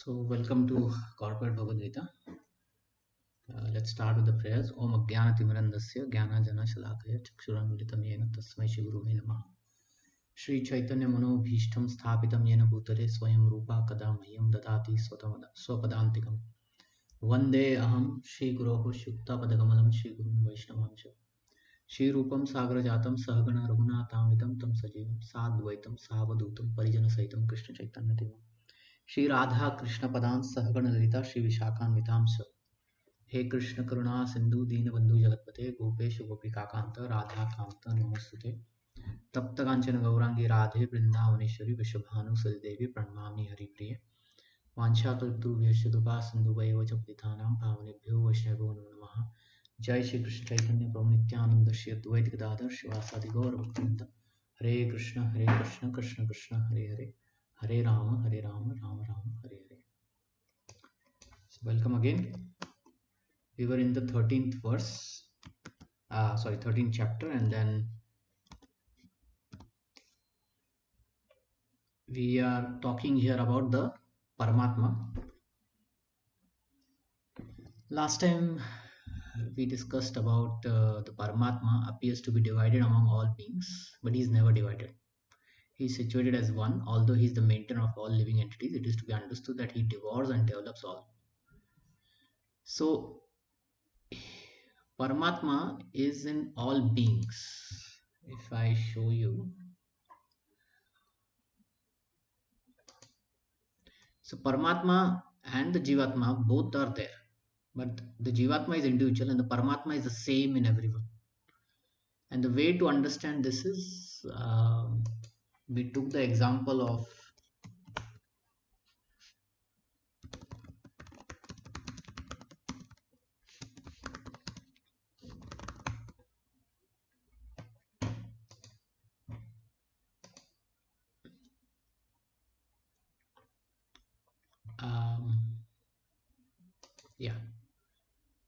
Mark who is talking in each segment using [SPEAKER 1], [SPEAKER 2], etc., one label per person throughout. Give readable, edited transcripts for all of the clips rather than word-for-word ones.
[SPEAKER 1] So, welcome to Corporate Bhagavad Gita. Let's start with the prayers. Om Ajnanatimurandasya Jnana Shalakaya Chakshuranmilitam Yena Tasmai Shri Guruve Namaha. Shri Chaitanya Manobhishtam Sthapitam Yena Bhutale Swayam Rupa Kada Mayam Dadati Swapadantikam. Vande Aham Shri Guroho Shukta Padagamalam Shri Gurun Vaishnavamsha. Shri Rupam Sagrajatam Sahagana Raghunatamitam Tam Sajivam Sadvaitam Savadutam Parijana Saitam Krishna Chaitanya Devam. Shri Radha Krishna Padan Sahagana Lalita Shri Vishakhan Vitamsa. हे कृष्ण करुणा सिंधु दीनबंधु जगतपते गोपेश गोपिकाकांत राधा कांत नमोस्तुते तप्त कांचन गौरांगी राधे वृंदावनेश्वरी वृषभानुसुते देवी प्रणमामि हरिप्रिये वाञ्छाकल्पतरुभ्यश्च कृपा सिन्धुभ्येव च पतितानां पावनेभ्यो वैष्णवेभ्यो नमो नमः। जय श्री कृष्ण चैतन्य प्रभु नित्यानंद श्री अद्वैत गदाधर शिवासादि गौर भक्तवृंद। Hare Krishna Krishna Krishna Hare Hare, Hare Ram Ram Ram Hare Hare. Welcome again. We were in the 13th verse, 13th chapter, and then we are talking here about the Paramatma. Last time we discussed about the Paramatma appears to be divided among all beings, but he is never divided. He is situated as one, although he is the maintainer of all living entities. It is to be understood that he devours and develops all. So, Paramatma is in all beings. If I show you, so Paramatma and the Jivatma both are there, but the Jivatma is individual and the Paramatma is the same in everyone. And the way to understand this is, we took the example of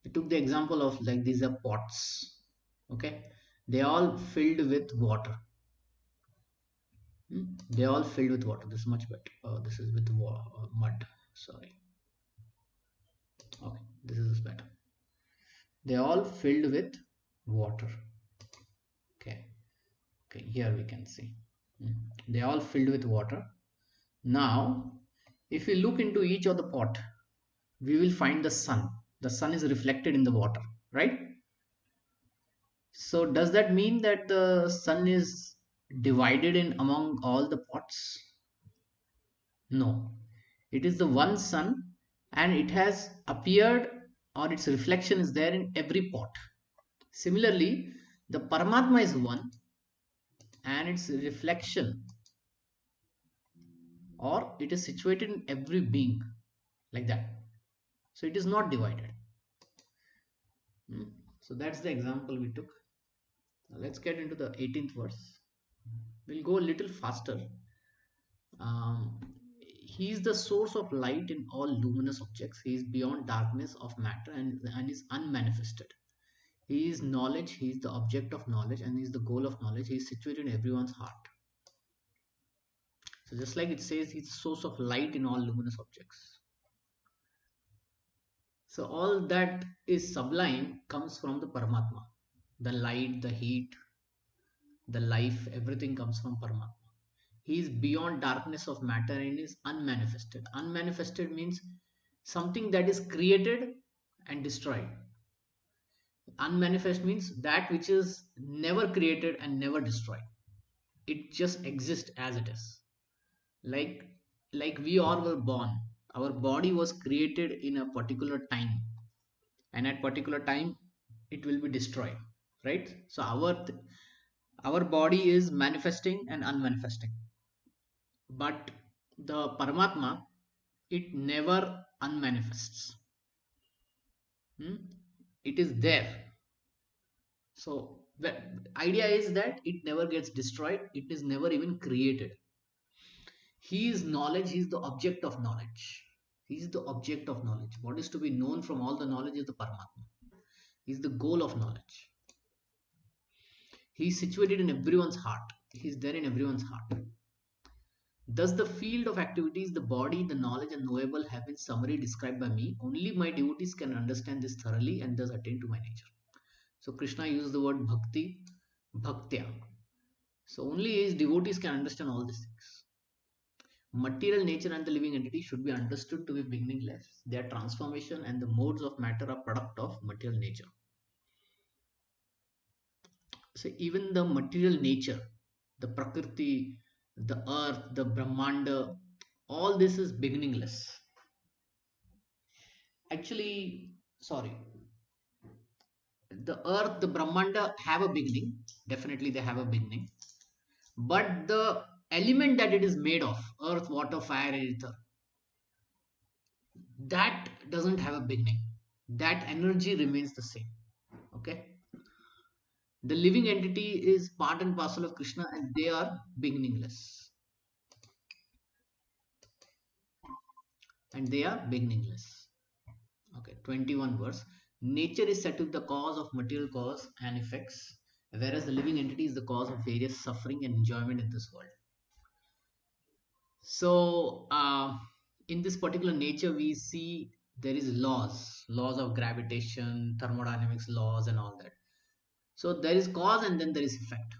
[SPEAKER 1] we took the example of, like, these are pots, okay, they all filled with water. They all filled with water. This is much better. This is with mud, sorry. Okay, this is better. They all filled with water. Okay, here we can see they all filled with water. Now if we look into each of the pot, we will find the sun. The sun is reflected in the water, right? So does that mean that the sun is divided in among all the pots? No, it is the one sun, and it has appeared, or its reflection is there in every pot. Similarly, the Paramatma is one, and its reflection, or it is situated in every being, like that. So it is not divided. So that's the example we took. Now let's get into the 18th verse. We'll go a little faster. He is the source of light in all luminous objects. He is beyond darkness of matter and is unmanifested. He is knowledge. He is the object of knowledge and he is the goal of knowledge. He is situated in everyone's heart. So just like it says, he's the source of light in all luminous objects. So all that is sublime comes from the Paramatma. The light, the heat, the life, everything comes from Paramatma. He is beyond darkness of matter and is unmanifested. Unmanifested means something that is created and destroyed. Unmanifest means that which is never created and never destroyed. It just exists as it is. Like we all were born. Our body was created in a particular time, and at particular time it will be destroyed, right? So our body is manifesting and unmanifesting, but the Paramatma, it never unmanifests. It is there. So the idea is that it never gets destroyed, it is never even created. He is knowledge, he is the object of knowledge. He is the object of knowledge. What is to be known from all the knowledge is the Paramatma. He is the goal of knowledge. He is situated in everyone's heart. He is there in everyone's heart. Thus, the field of activities, the body, the knowledge, and knowable have been summarily described by me. Only my devotees can understand this thoroughly and thus attain to my nature. So, Krishna uses the word bhakti, bhaktya. So, only his devotees can understand all these things. Material nature and the living entity should be understood to be beginningless. Their transformation and the modes of matter are product of material nature. So even the material nature, the prakriti, the earth, the brahmanda, all this is beginningless. Actually, sorry, the earth, the brahmanda have a beginning. Definitely they have a beginning. But the element that it is made of, earth, water, fire, and ether, that doesn't have a beginning. That energy remains the same. Okay. The living entity is part and parcel of Krishna and they are beginningless. And they are beginningless. Okay, 21 verse. Nature is said to be the cause of material cause and effects, whereas the living entity is the cause of various suffering and enjoyment in this world. So, in this particular nature, we see there is laws of gravitation, thermodynamics laws, and all that. So there is cause and then there is effect.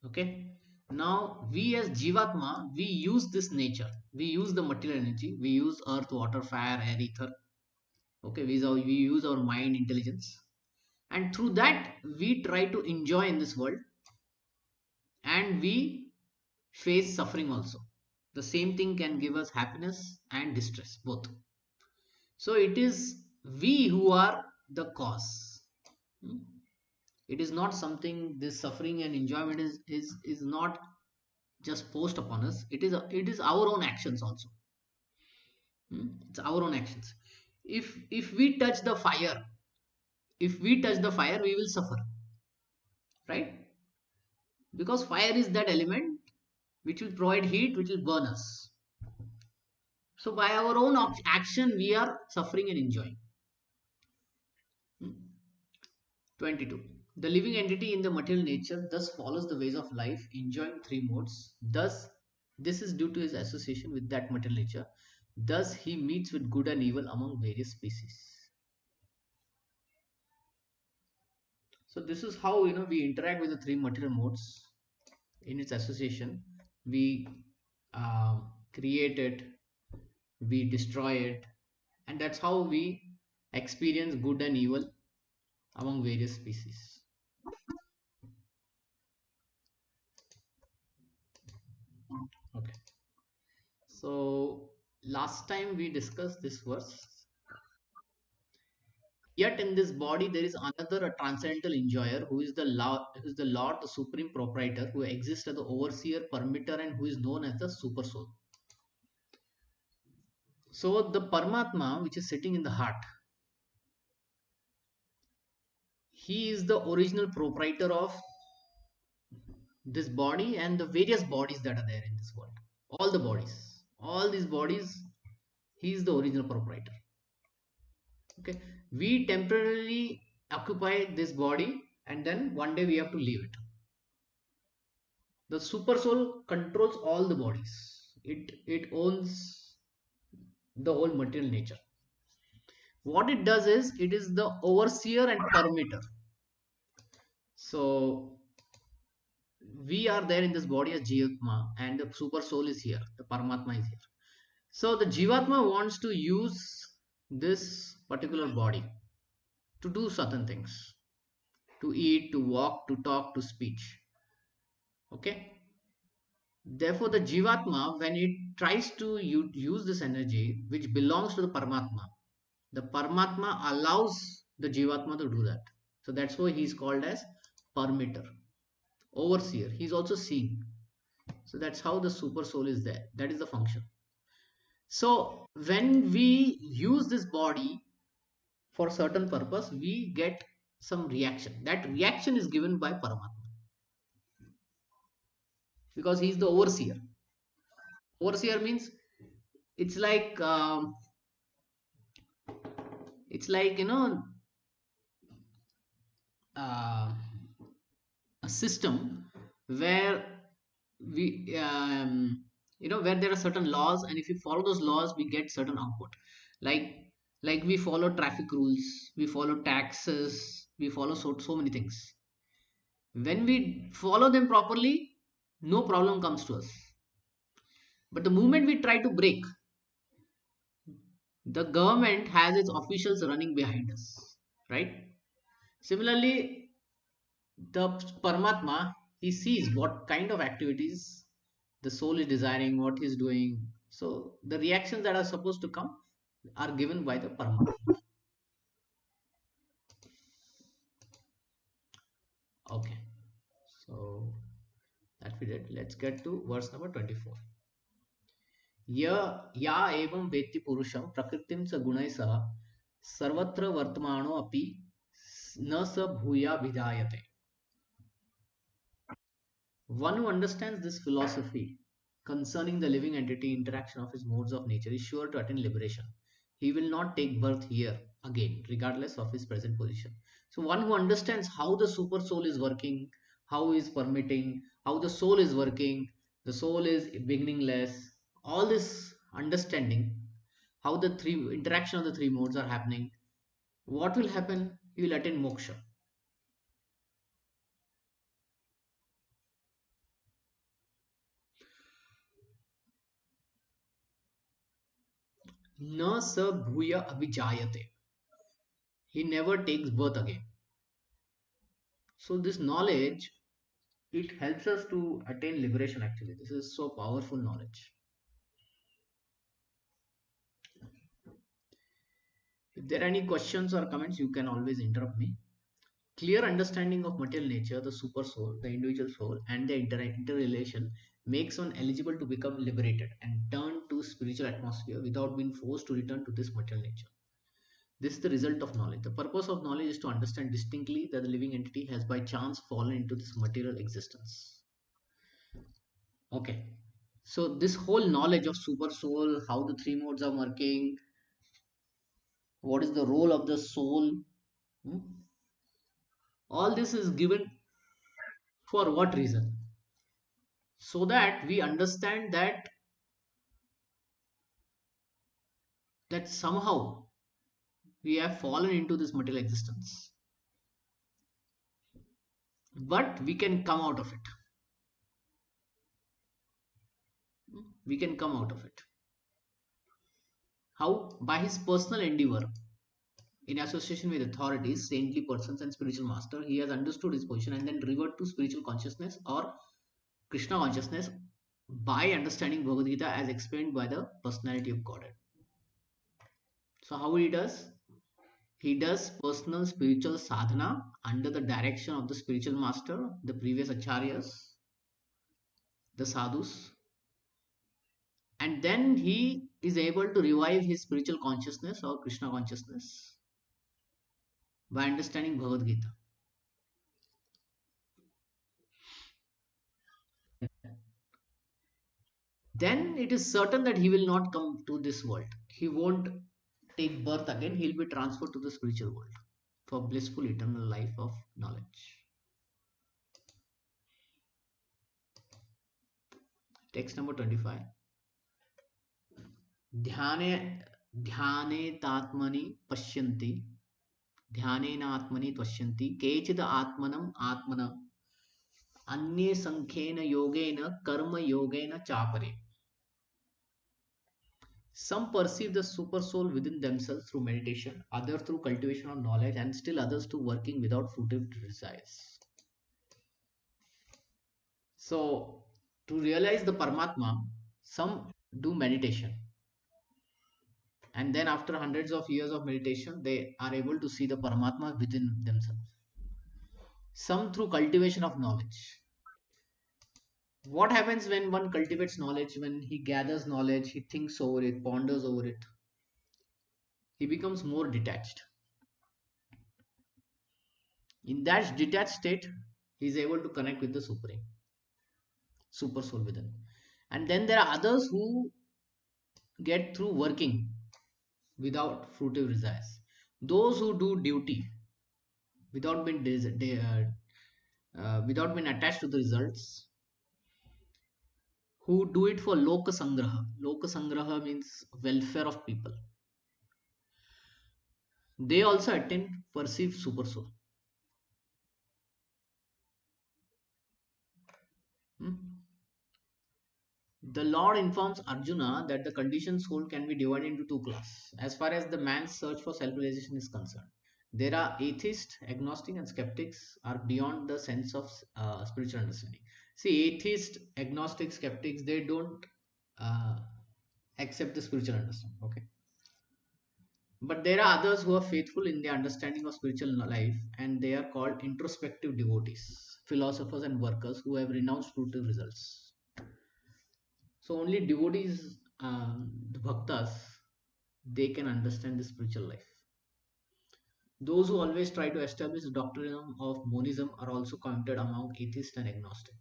[SPEAKER 1] Okay. Now we as Jivatma, we use this nature. We use the material energy. We use earth, water, fire, air, ether. Okay. We use our mind, intelligence. And through that, we try to enjoy in this world and we face suffering also. The same thing can give us happiness and distress, both. So it is we who are the cause. Hmm? It is not something, this suffering and enjoyment is not just forced upon us. It is our own actions also. It's our own actions. If we touch the fire, we will suffer, right? Because fire is that element which will provide heat, which will burn us. So by our own action, we are suffering and enjoying. Hmm. 22. The living entity in the material nature thus follows the ways of life, enjoying three modes. Thus, this is due to his association with that material nature. Thus, he meets with good and evil among various species. So this is how we interact with the three material modes in its association. We create it, we destroy it, and that's how we experience good and evil among various species. Okay. So last time we discussed this verse. Yet in this body there is another, a transcendental enjoyer, who is the Lord, the supreme proprietor, who exists as the overseer, permitter, and who is known as the super soul. So the Paramatma, which is sitting in the heart, he is the original proprietor of this body and the various bodies that are there in this world. All the bodies, all these bodies, he is the original proprietor. Okay, we temporarily occupy this body and then one day we have to leave it. The super soul controls all the bodies. It owns the whole material nature. What it does is it is the overseer and permitter. So we are there in this body as Jivatma and the super soul is here. The Paramatma is here. So the Jivatma wants to use this particular body to do certain things, to eat, to walk, to talk, to speech. Okay. Therefore, the Jivatma, when it tries to use this energy which belongs to the Paramatma allows the Jivatma to do that. So that's why he is called as permitter, overseer. He is also seeing. So that's how the super soul is there. That is the function. So when we use this body for certain purpose, we get some reaction. That reaction is given by Paramatma because he is the overseer. Overseer means it's like it's like uh, a system where we where there are certain laws, and if we follow those laws, we get certain output. Like like we follow traffic rules, we follow taxes, we follow so many things. When we follow them properly, no problem comes to us. But the moment we try to break, the government has its officials running behind us, right? Similarly, the Paramatma, he sees what kind of activities the soul is desiring, what he's doing. So the reactions that are supposed to come are given by the Paramatma. Okay, so that we did. Let's get to verse number 24. य या एवं वेत्ति पुरुषं प्रकृतिं च गुणैः सह सर्वत्र वर्तमानो अपि न स भूया विधायते. One who understands this philosophy concerning the living entity interaction of his modes of nature is sure to attain liberation. He will not take birth here again, regardless of his present position. So, one who understands how the super soul is working, how is permitting, how the soul is working, the soul is beginningless, all this understanding, how the three interaction of the three modes are happening, what will happen? He will attain moksha. Na sa bhuya abhijayate. He never takes birth again. So this knowledge, it helps us to attain liberation. Actually, this is so powerful knowledge. If there are any questions or comments, you can always interrupt me. Clear understanding of material nature, the super soul, the individual soul, and the interrelation makes one eligible to become liberated and turn to spiritual atmosphere without being forced to return to this material nature. This is the result of knowledge. The purpose of knowledge is to understand distinctly that the living entity has by chance fallen into this material existence. Okay. So this whole knowledge of super soul, how the three modes are working, what is the role of the soul, hmm, all this is given for what reason? So that we understand that somehow we have fallen into this material existence, but we can come out of it. We can come out of it. How? By his personal endeavor, in association with authorities, saintly persons, and spiritual master, he has understood his position and then revert to spiritual consciousness or Krishna consciousness by understanding Bhagavad Gita as explained by the personality of Godhead. So, how he does? He does personal spiritual sadhana under the direction of the spiritual master, the previous acharyas, the sadhus, and then he is able to revive his spiritual consciousness or Krishna consciousness by understanding Bhagavad Gita. Then it is certain that he will not come to this world. He won't take birth again. He'll be transferred to the spiritual world for blissful eternal life of knowledge. Text number 25. ध्याने ध्यानेतात्मनि पश्यन्ति ध्यानेनात्मनि पश्यन्ति केचिद आत्मनम आत्मन अन्ये संख्येन योगेन कर्म योगेन चापरे. Some perceive the super soul within themselves through meditation, others through cultivation of knowledge, and still others to working without fruitive desires. So, to realize the Paramatma, some do meditation, and then after hundreds of years of meditation, they are able to see the Paramatma within themselves. Some through cultivation of knowledge. What happens when one cultivates knowledge? When he gathers knowledge, he thinks over it, ponders over it, he becomes more detached. In that detached state, he is able to connect with the Supreme, Super Soul within. And then there are others who get through working without fruitive desires. Those who do duty without being without being attached to the results, who do it for loka sangraha. Loka sangraha means welfare of people. They also attain perceived super soul. Hmm? The Lord informs Arjuna that the conditioned soul can be divided into two classes as far as the man's search for self-realization is concerned. There are atheists, agnostic, and skeptics are beyond the sense of spiritual understanding. See, atheist, agnostic, skeptics, they don't uh, accept the spiritual understanding. Okay, but there are others who are faithful in their understanding of spiritual life, and they are called introspective devotees, philosophers, and workers who have renounced fruitive results. So only devotees, the bhaktas, they can understand the spiritual life. Those who always try to establish the doctrine of monism are also counted among atheist and agnostic.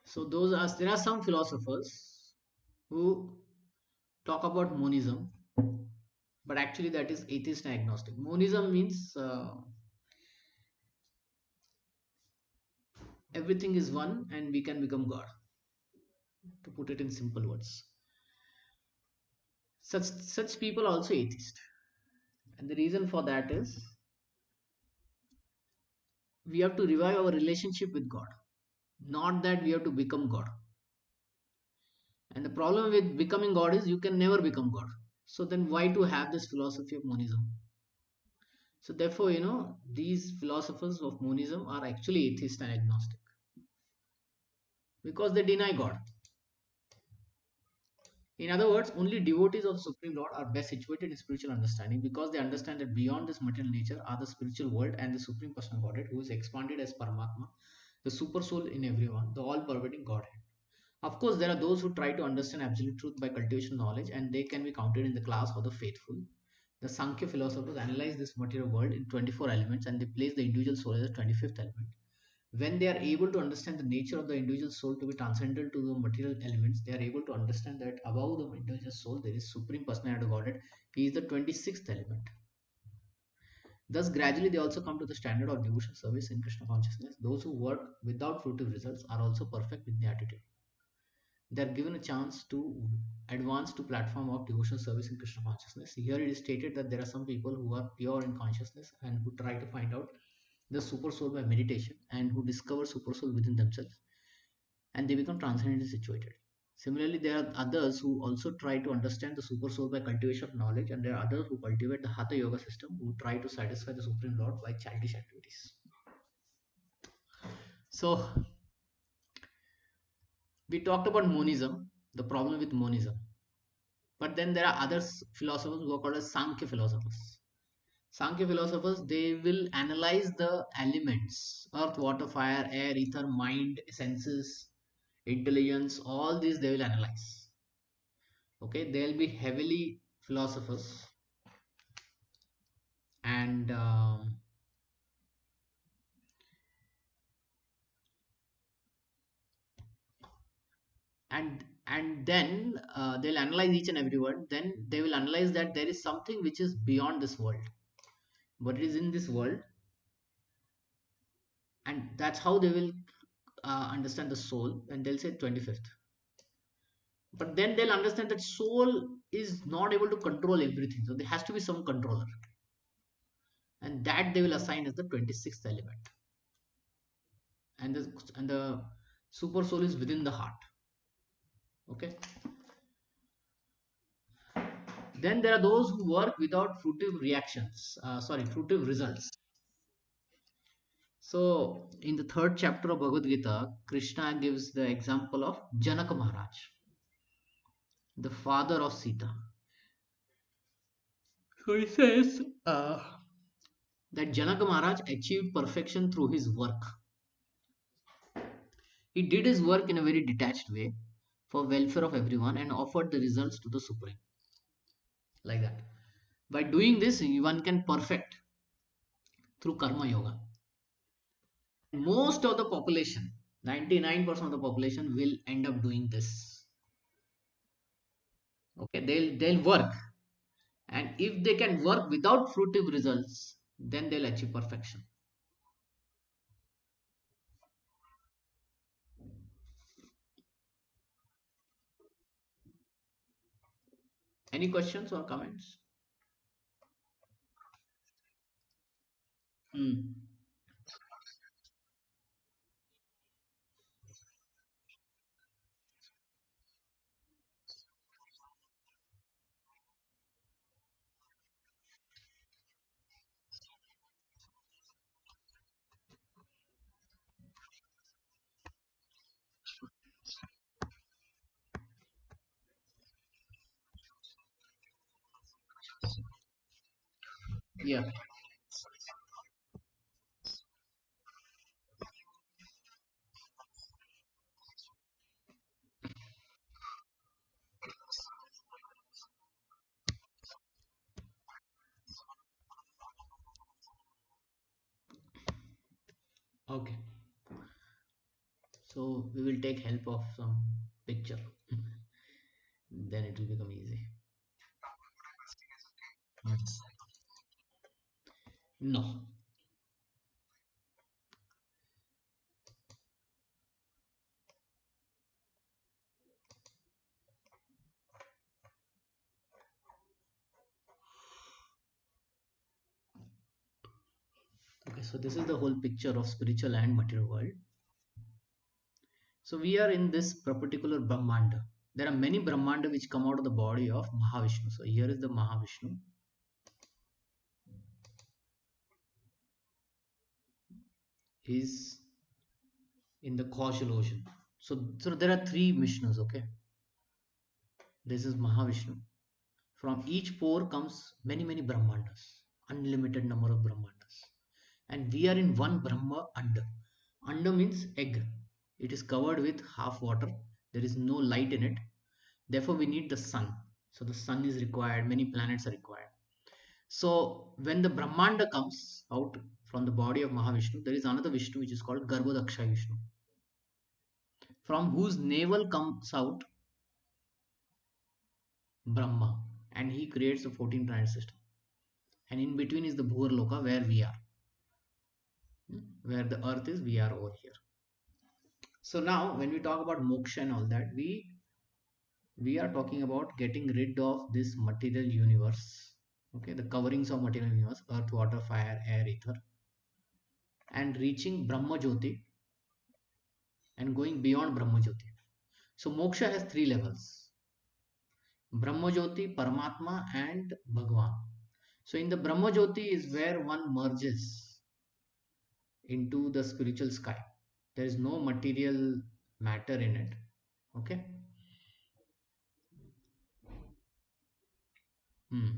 [SPEAKER 1] So there are some philosophers who talk about monism, but actually that is atheist and agnostic. Monism means everything is one and we can become God. To put it in simple words, such people are also atheist, and the reason for that is we have to revive our relationship with God, not that we have to become God. And the problem with becoming God is you can never become God. So then why to have this philosophy of monism? So therefore, these philosophers of monism are actually atheist and agnostic because they deny God. In other words, only devotees of the Supreme Lord are best situated in spiritual understanding because they understand that beyond this material nature are the spiritual world and the Supreme Personal Godhead who is expanded as Paramatma, the super soul in everyone, the all pervading Godhead. Of course, there are those who try to understand absolute truth by cultivation knowledge, and they can be counted in the class of the faithful. The Sankhya philosophers analyze this material world in 24 elements and they place the individual soul as the 25th element. When they are able to understand the nature of the individual soul to be transcendental to the material elements, they are able to understand that above the individual soul there is Supreme Personality of Godhead. He is the 26th element. Thus, gradually they also come to the standard of devotion service in Krishna consciousness. Those who work without fruitive results are also perfect with the attitude. They are given a chance to advance to platform of devotional service in Krishna consciousness. Here it is stated that there are some people who are pure in consciousness and who try to find out the super soul by meditation and who discover super soul within themselves and they become transcendently situated. Similarly, there are others who also try to understand the super soul by cultivation of knowledge, and there are others who cultivate the Hatha Yoga system who try to satisfy the Supreme Lord by childish activities. So, we talked about monism, the problem with monism. But then there are other philosophers who are called as Sankhya philosophers. Sankhya philosophers, they will analyze the elements earth, water, fire, air, ether, mind, senses, intelligence, all these they will analyze. Okay, they'll be heavily philosophers and and then they'll analyze each and every word. Then they will analyze that there is something which is beyond this world, but it is in this world, and that's how they will understand the soul, and they'll say 25th. But then they'll understand that soul is not able to control everything, so there has to be some controller, and that they will assign as the 26th element. And the super soul is within the heart. Okay. Then there are those who work without fruitive results. So in the third chapter of Bhagavad Gita, Krishna gives the example of Janaka Maharaj, the father of Sita. So he says that Janaka Maharaj achieved perfection through his work. He did his work in a very detached way for welfare of everyone and offered the results to the Supreme. Like that. By doing this, one can perfect through Karma Yoga. Most of the population, 99% of the population will end up doing this. Okay, they'll work. And if they can work without fruitive results, then they'll achieve perfection. Any questions or comments? Hmm. Yeah. Okay. So we will take help of some picture. Then it will become easy. Mm. No. Okay, so this is the whole picture of spiritual and material world. So we are in this particular Brahmanda. There are many Brahmanda which come out of the body of Mahavishnu. So here is the Mahavishnu. Is in the causal ocean. So there are three Vishnus, okay? This is Mahavishnu. From each pore comes many Brahmandas, unlimited number of Brahmandas. And we are in one Brahma Anda. Anda means egg. It is covered with half water. There is no light in it. Therefore, we need the sun. So the sun is required, many planets are required. So when the Brahmanda comes out from the body of Mahavishnu, there is another Vishnu which is called Garbhodaksha Vishnu, from whose navel comes out Brahma, and he creates a 14 planet system. And in between is the Bhur Loka where we are. Where the earth is, we are over here. So now when we talk about moksha and all that, we are talking about getting rid of this material universe. Okay, the coverings of material universe, earth, water, fire, air, ether, and reaching Brahma Jyoti and going beyond Brahma Jyoti. So moksha has three levels: Brahma Jyoti, Paramatma, and Bhagwan. So in the Brahma Jyoti is where one merges into the spiritual sky. There is no material matter in it. Okay. Hmm.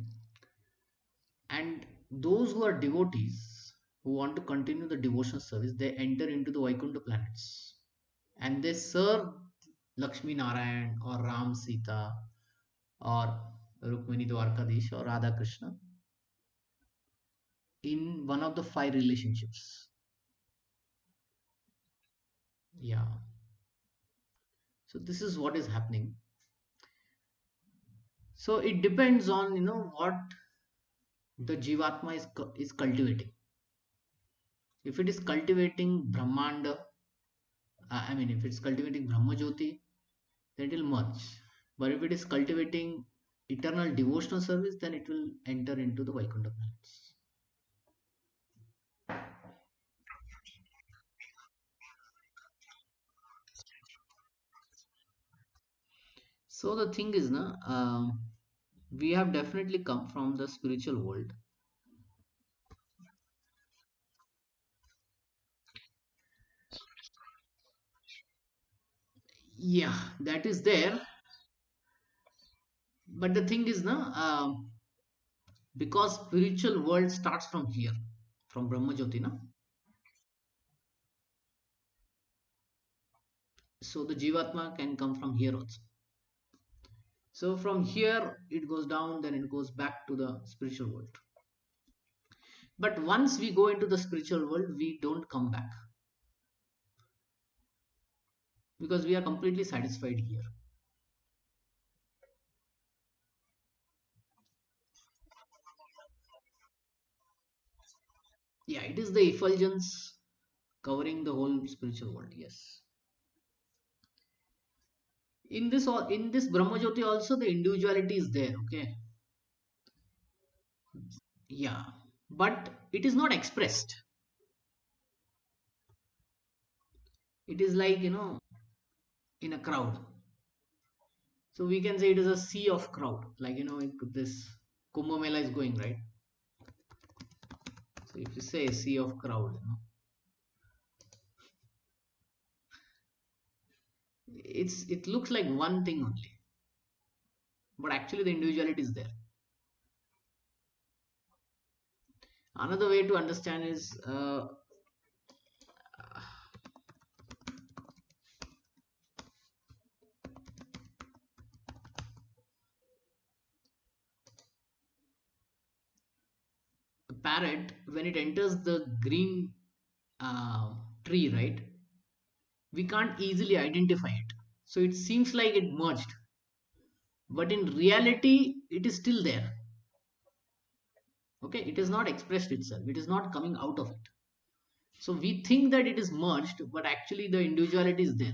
[SPEAKER 1] And those who are devotees who want to continue the devotional service, they enter into the Vaikuntha planets and they serve Lakshmi Narayan or Ram Sita or Rukmini Dwarkadish or Radha Krishna in one of the five relationships. Yeah. So this is what is happening. So it depends on what the Jivatma is cultivating. If it is cultivating Brahmanda, I mean, if it's cultivating Brahma Jyoti, then it will merge. But if it is cultivating eternal devotional service, then it will enter into the Vaikuntha planets. So the thing is, we have definitely come from the spiritual world. Yeah, that is there. But the thing is, because spiritual world starts from here, from Brahma Jyoti, so the Jivatma can come from here also. So from here it goes down, then it goes back to the spiritual world. But once we go into the spiritual world, we don't come back because we are completely satisfied here. Yeah, it is the effulgence covering the whole spiritual world. Yes. In this Brahmajyoti also the individuality is there, okay? Yeah, but it is not expressed. It is like, in a crowd. So we can say it is a sea of crowd, like, this Kumbh Mela is going, right? So if you say sea of crowd, it looks like one thing only, but actually the individuality is there. Another way to understand is a parrot when it enters the green uh, tree, right? We can't easily identify it. So it seems like it merged, but in reality, it is still there. Okay, it is not expressed itself, it is not coming out of it. So we think that it is merged, but actually the individuality is there.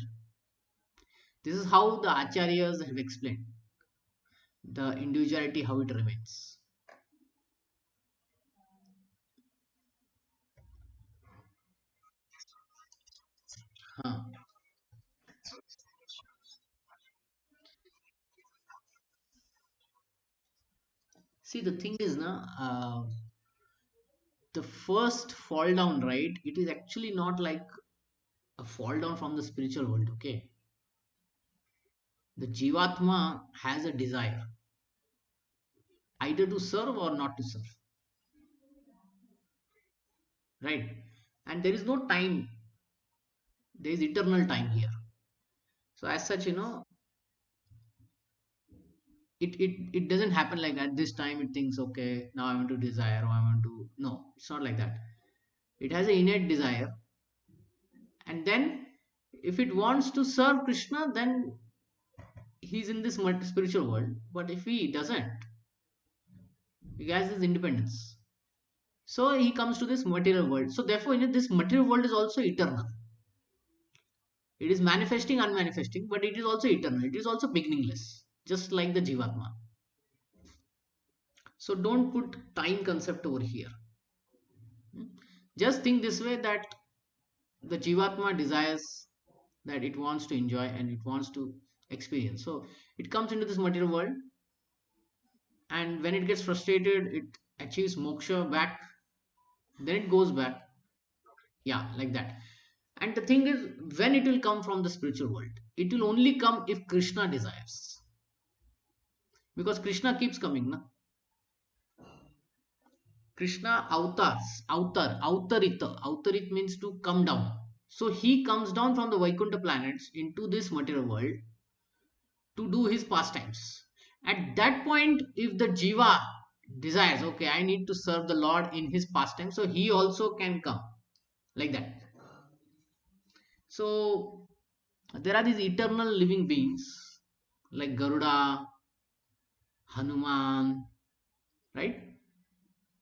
[SPEAKER 1] This is how the acharyas have explained the individuality, how it remains. Huh. See, the thing is, the first fall down, right? It is actually not like a fall down from the spiritual world, okay? The Jivatma has a desire either to serve or not to serve, right? And there is no time, there is eternal time here. So, as such, it doesn't happen like at this time it thinks, okay, now I want to desire or I want to. No, it's not like that. It has an innate desire, and then if it wants to serve Krishna, then he's in this spiritual world. But if he doesn't, he has his independence. So he comes to this material world. So therefore, this material world is also eternal. It is manifesting, unmanifesting, but it is also eternal. It is also beginningless, just like the Jivatma. So don't put time concept over here. Hmm? Just think this way that the Jivatma desires, that it wants to enjoy and it wants to experience. So it comes into this material world, and when it gets frustrated, it achieves moksha back, then it goes back. Yeah, like that. And the thing is, when it will come from the spiritual world, it will only come if Krishna desires. Because Krishna keeps coming, na? Krishna avatars, avatarita. Avtarit means to come down. So he comes down from the Vaikuntha planets into this material world to do his pastimes. At that point, if the Jiva desires, okay, I need to serve the Lord in his pastime, so he also can come like that. So there are these eternal living beings like Garuda, Hanuman, right?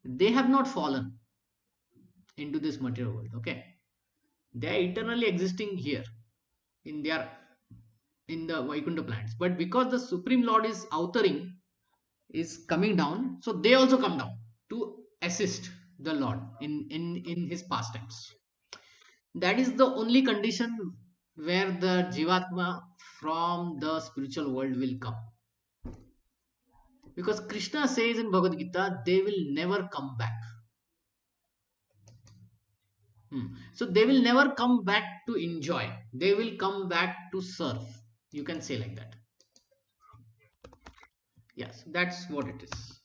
[SPEAKER 1] They have not fallen into this material world. Okay, they are eternally existing here in their in the Vaikuntha planets. But because the Supreme Lord is outering, is coming down, so they also come down to assist the Lord in his pastimes. That is the only condition where the Jivatma from the spiritual world will come. Because Krishna says in Bhagavad Gita, they will never come back. So they will never come back to enjoy. They will come back to serve. You can say like that. Yes, that's what it is.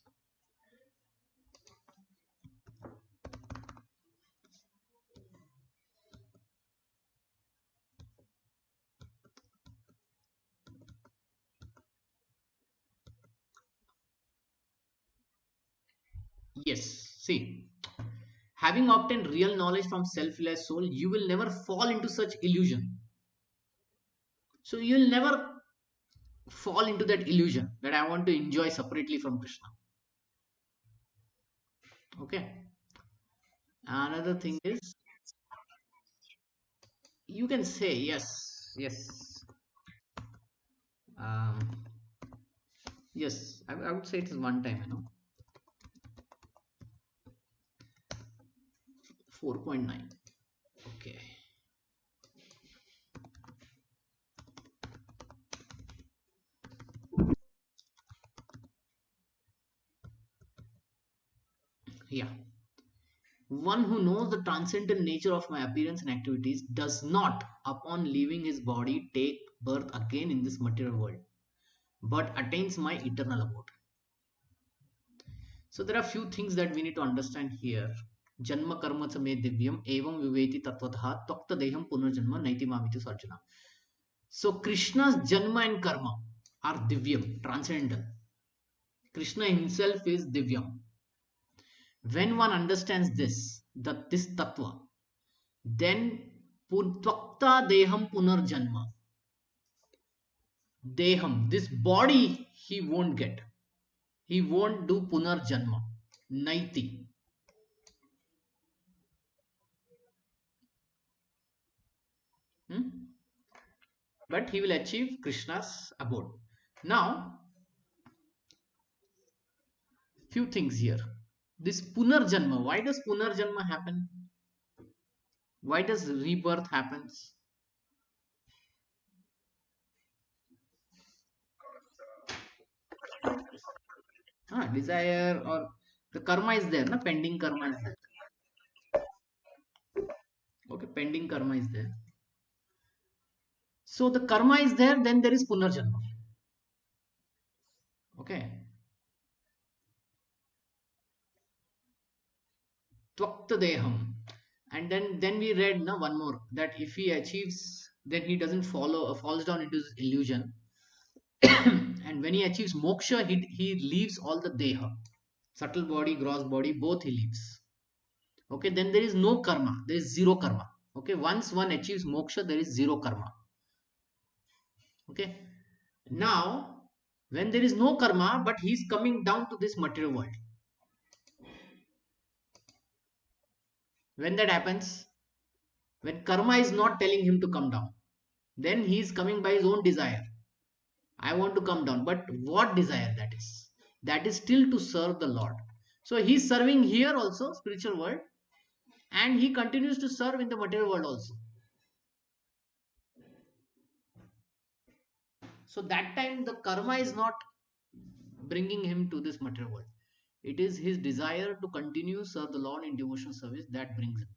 [SPEAKER 1] Yes. See, having obtained real knowledge from self-realized soul, you will never fall into such illusion. So you'll never fall into that illusion that I want to enjoy separately from Krishna. Okay. Another thing is, you can say yes, yes. Um, yes, I would say it is one time, 4.9. Okay. Yeah. One who knows the transcendent nature of my appearance and activities does not, upon leaving his body, take birth again in this material world, but attains my eternal abode. So there are few things that we need to understand here. Janma karma cha me divyam evam viveti tatvatha takta deham punarjanma naiti mamiti sarjana. So Krishna's janma and karma are divyam, transcendental. Krishna himself is divyam. When one understands this, that this tattva, then twakta deham punarjanma. Deham, this body he won't get. He won't do punarjanma. Naiti. Hmm? But he will achieve Krishna's abode. Now, few things here. This Punarjanma, why does Punarjanma happen? Why does rebirth happens? Desire or the karma is there, na? Pending karma is there. Okay, pending karma is there. So the karma is there, then there is Punarjanma. Okay. Twakta deham. And then we read na one more that if he achieves, then he doesn't falls down into this illusion. And when he achieves moksha, he leaves all the deha, subtle body, gross body, both he leaves. Okay, then there is no karma, there is zero karma. Okay, once one achieves moksha, there is zero karma. Okay, now when there is no karma, but he is coming down to this material world. When that happens, when karma is not telling him to come down, then he is coming by his own desire. I want to come down, but what desire that is? That is still to serve the Lord. So he is serving here also, spiritual world, and he continues to serve in the material world also. So that time the karma is not bringing him to this material world. It is his desire to continue serve the Lord in devotional service that brings him.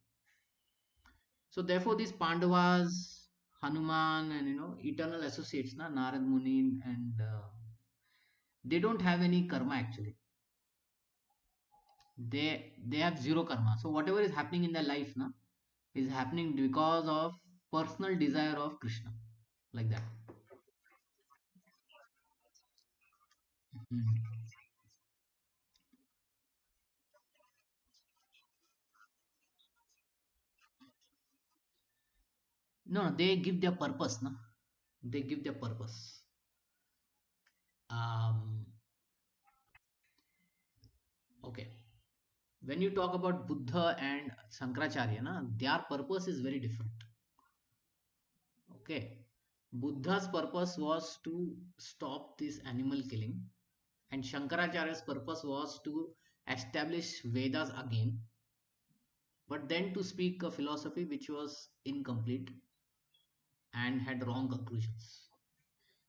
[SPEAKER 1] So therefore, these Pandavas, Hanuman, and eternal associates, Narad Muni, and they don't have any karma actually. They have zero karma. So whatever is happening in their life, is happening because of personal desire of Krishna, like that. Mhm. No, they give their purpose, no? They give their purpose. Um, okay. When you talk about Buddha and Shankaracharya, their purpose is very different. Okay. Buddha's purpose was to stop this animal killing, and Shankaracharya's purpose was to establish Vedas again, but then to speak a philosophy which was incomplete and had wrong conclusions.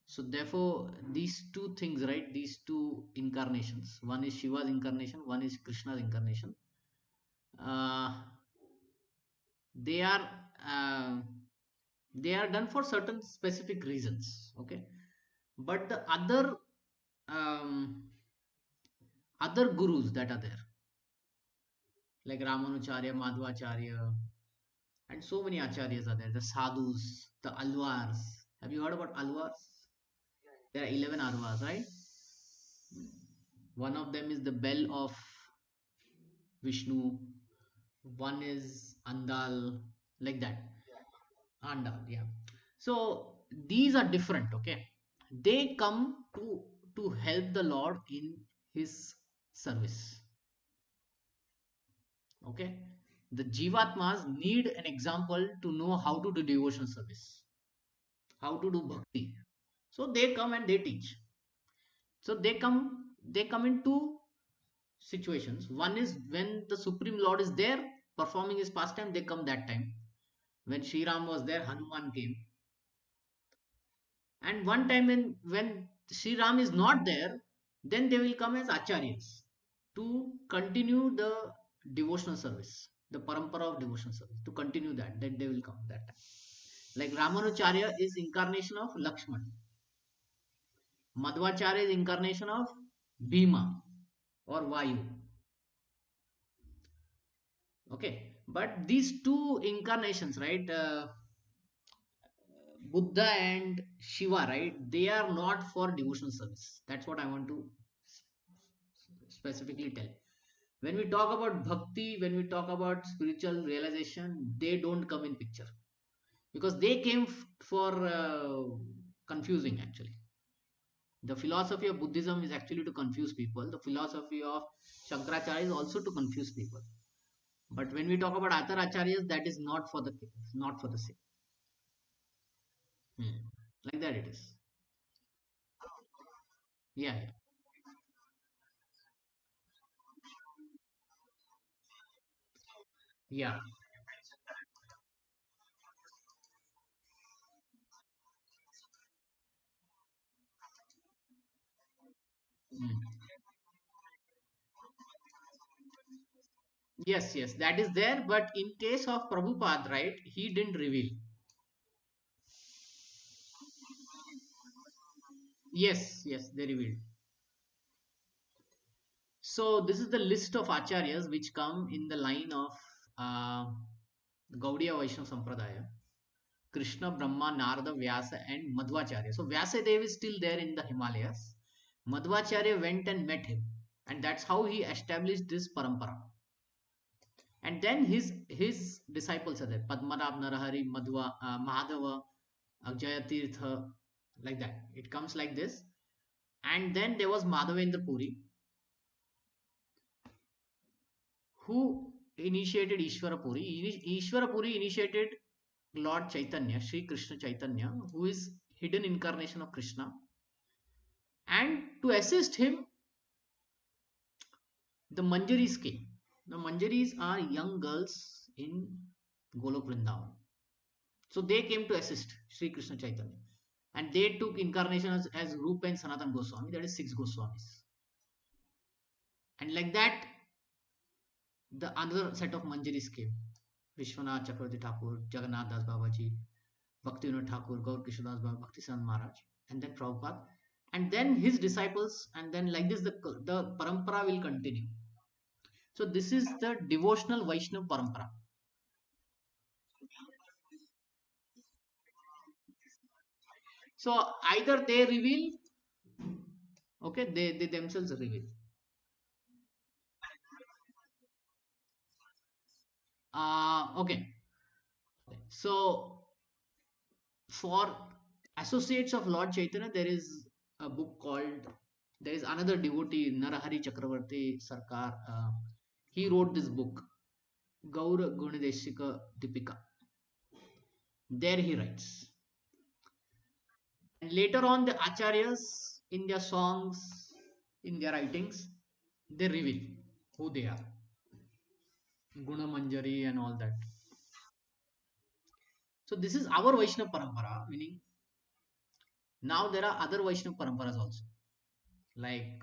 [SPEAKER 1] So therefore, these two things, right? These two incarnations. One is Shiva's incarnation. One is Krishna's incarnation. Uh, they are uh, they are done for certain specific reasons. Okay, but the um, other gurus that are there, like Ramanujarya, Madhvacharya, and so many acharyas are there. The sadhus, the alvars. Have you heard about alvars? There are 11 alvars, right? One of them is the bell of Vishnu. One is Andal, like that. Andal, yeah. So these are different, okay? They come to help the Lord in his service. Okay. The Jivatmas need an example to know how to do devotion service, how to do bhakti. So they come and they teach. So they come in two situations. One is when the Supreme Lord is there performing his pastime, they come that time. When Sri Ram was there, Hanuman came. And one time when Sri Ram is not there, then they will come as acharyas to continue the devotional service, the parampara of devotional service, to continue that. Then they will come that time. Like Ramanucharya is incarnation of Lakshman. Madhvacharya is incarnation of Bhima or Vayu. Okay, but these two incarnations, right? Buddha and Shiva, right? They are not for devotional service. That's what I want to specifically tell. When we talk about bhakti, when we talk about spiritual realization, they don't come in picture because they came for confusing actually. The philosophy of Buddhism is actually to confuse people. The philosophy of Shankaracharya is also to confuse people. But when we talk about other acharyas, that is not for the sake. Hmm. Like that it is. Yeah, yeah. Yeah. Hmm. Yes, yes, that is there. But in case of Prabhupada, right, he didn't reveal. Yes, yes, they revealed. So this is the list of acharyas which come in the line of uh, Gaudiya Vaishnava Sampradaya. Krishna, Brahma, Narada, Vyasa, and Madhvacharya. So Vyasadeva is still there in the Himalayas. Madhvacharya went and met him, and that's how he established this parampara. And then his disciples are there: Padmanabh, Narahari, Madhava, Akshaya like that. It comes like this. And then there was Madhavendra Puri, who initiated Ishvara Puri. Ishvara Puri initiated Lord Chaitanya, Sri Krishna Chaitanya, who is hidden incarnation of Krishna. And to assist him, the Manjaris came. The Manjaris are young girls in Golok Vrindavan. So they came to assist Sri Krishna Chaitanya. And they took incarnation as Rupa and Sanatan Goswami, that is six Goswamis. And like that, the another set of Manjaris came. Vishwanath Chakravarti Thakur, Jagannath Das Babaji, Bhaktivinoda Thakur, Gaur Kishodas Baba, Bhaktisan Maharaj, and then Prabhupada. And then his disciples, and then like this, the parampara will continue. So this is the devotional Vaishnav parampara. So either they reveal, okay, they themselves reveal. Okay. So for associates of Lord Chaitanya, there is a book called, there is another devotee, Narahari Chakravarti Sarkar. He wrote this book, Gaur Gunadeshika Dipika. There he writes. And later on, the acharyas in their songs, in their writings, they reveal who they are. Guna Manjari and all that. So this is our Vaishnava parampara, meaning now there are other Vaishnava paramparas also, like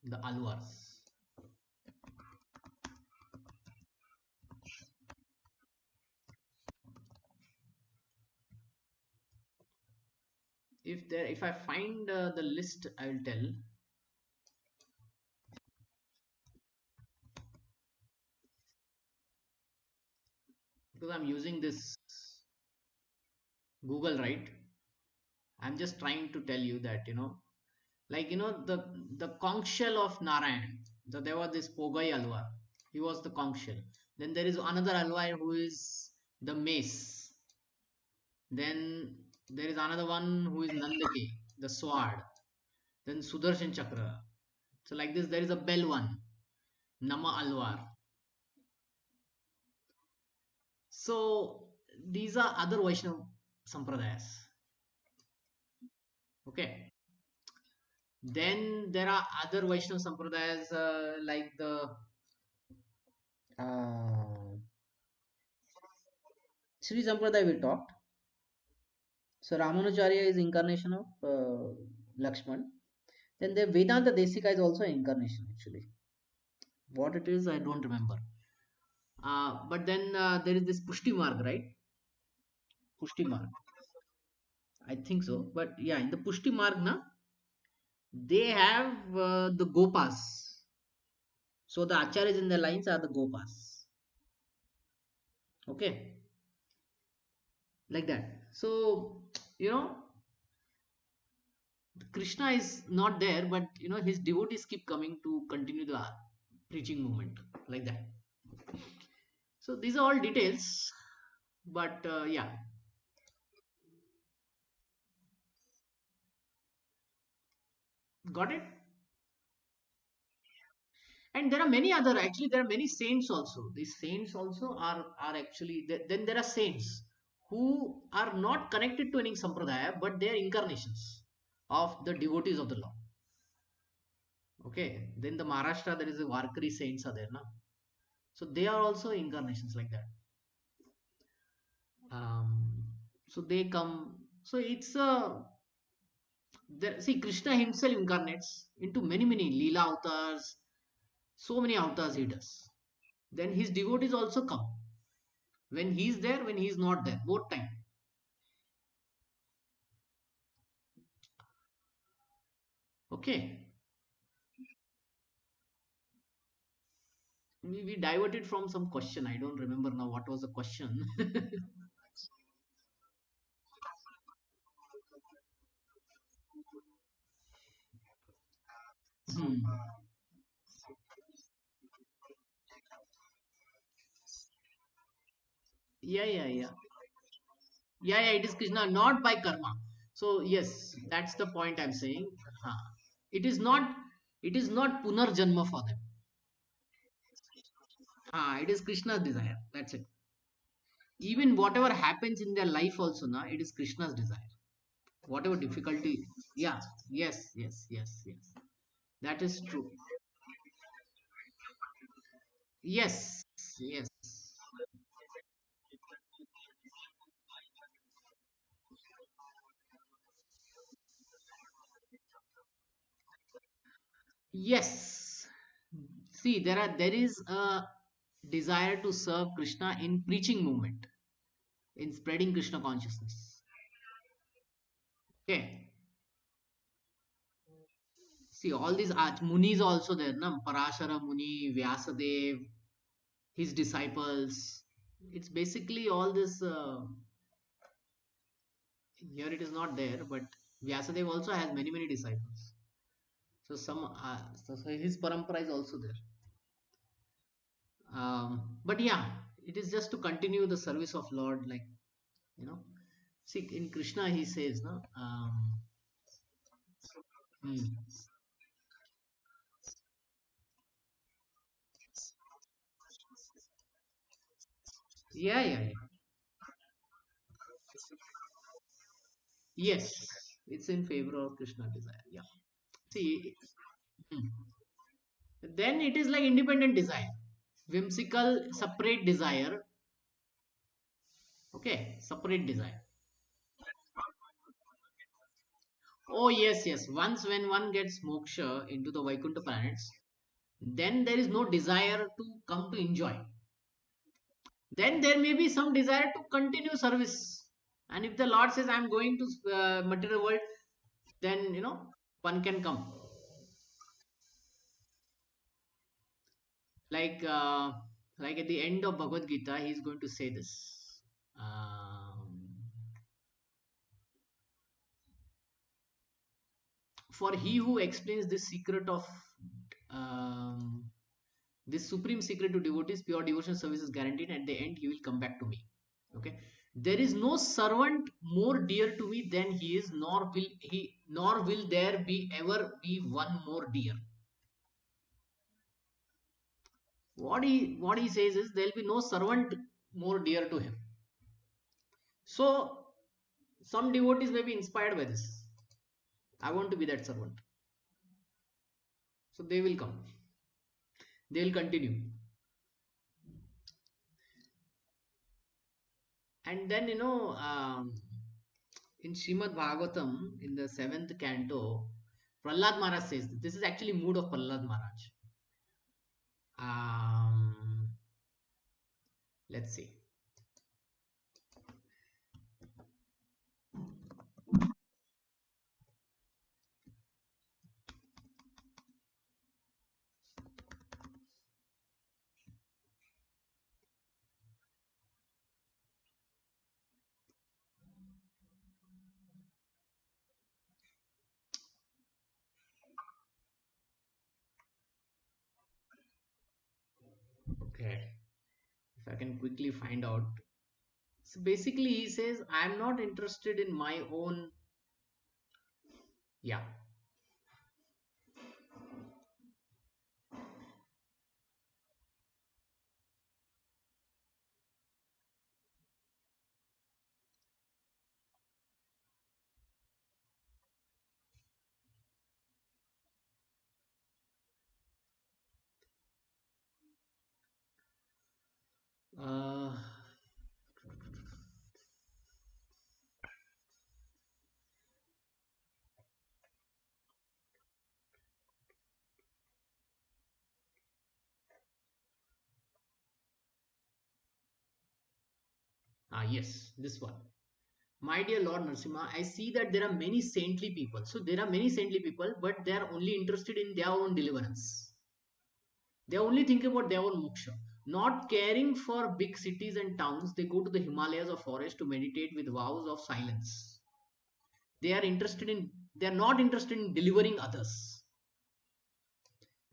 [SPEAKER 1] the Alvars. If I find the list, I will tell, because I'm using this Google, right? I'm just trying to tell you that, like the conch shell of Narayan. So there was this Pogai Alvar. He was the conch shell. Then there is another Alvar who is the mace. Then there is another one who is Nandaki, the sword. Then Sudarshan Chakra. So like this, there is a bell one, Nama Alvar. So these are other Vaishnav sampradayas. Okay. Then there are other Vaishnava Sampradayas like the uh, Sri Sampradaya we talked. So Ramanujacharya is incarnation of Lakshman. Then the Vedanta Desika is also an incarnation actually. What it is, I don't remember. But then there is this Pushti Marg, right? Pushti Marg. I think so. But yeah, in the Pushti Marg, na, they have the Gopas. So the Acharyas in the lines are the Gopas. Okay, like that. So, you know, Krishna is not there, but his devotees keep coming to continue the preaching movement, like that. So these are all details, but yeah, got it. And there are many other, actually there are many saints also. These saints also are actually then there are saints who are not connected to any sampradaya, but they are incarnations of the devotees of the Lord. Okay, then the Maharashtra there is a Varkari saints are there now, so they are also incarnations like that. um, so they come, so it's a there, see, Krishna himself incarnates into many Leela avatars, so many avatars he does. Then his devotees also come when he's there, when he's not there, both time. Okay, we diverted from some question. I don't remember now what was the question. Hmm. Yeah. Yeah. It is Krishna, not by karma. So yes, that's the point I'm saying. Huh. It is not. It is not punarjanma for them. It is Krishna's desire. That's it. Even whatever happens in their life, also, na, it is Krishna's desire. Whatever difficulty. Yeah. Yes. That is true. Yes. Yes. See, there is a desire to serve Krishna in preaching movement, in spreading Krishna consciousness. Okay. See, all these munis also there, na? Parashara Muni, Vyasadev, his disciples. It's basically all this. Here it is not there, but Vyasadev also has many disciples. So so his parampara is also there. But yeah, it is just to continue the service of Lord, like you know. See, in Krishna he says, no, hmm. Yeah. Yes, it's in favor of Krishna desire. Yeah. See, hmm. Then it is like independent desire, whimsical, separate desire. Okay, separate desire. Oh yes. Once when one gets moksha into the Vaikuntha planets, then there is no desire to come to enjoy. Then there may be some desire to continue service. And if the Lord says, I'm going to material world, then one can come. Like like at the end of Bhagavad Gita, he's going to say this. Um, for he who explains this secret of um, this supreme secret to devotees, pure devotion service is guaranteed. At the end, he will come back to me. Okay, there is no servant more dear to me than he is, nor will there be ever be one more dear. What he says is there will be no servant more dear to him. So some devotees may be inspired by this. I want to be that servant. So they will come. They will continue. And then, in Srimad Bhagavatam, in the seventh canto, Prahlad Maharaj says, this is actually mood of Prahlad Maharaj. Um, let's see. Okay. If I can quickly find out. So basically, he says, I'm not interested in my own. Yeah. Uh, yes, this one. My dear Lord Narasimha, I see that there are many saintly people. So there are many saintly people, but they are only interested in their own deliverance. They only think about their own moksha. Not caring for big cities and towns, they go to the Himalayas or forest to meditate with vows of silence. They are not interested in delivering others.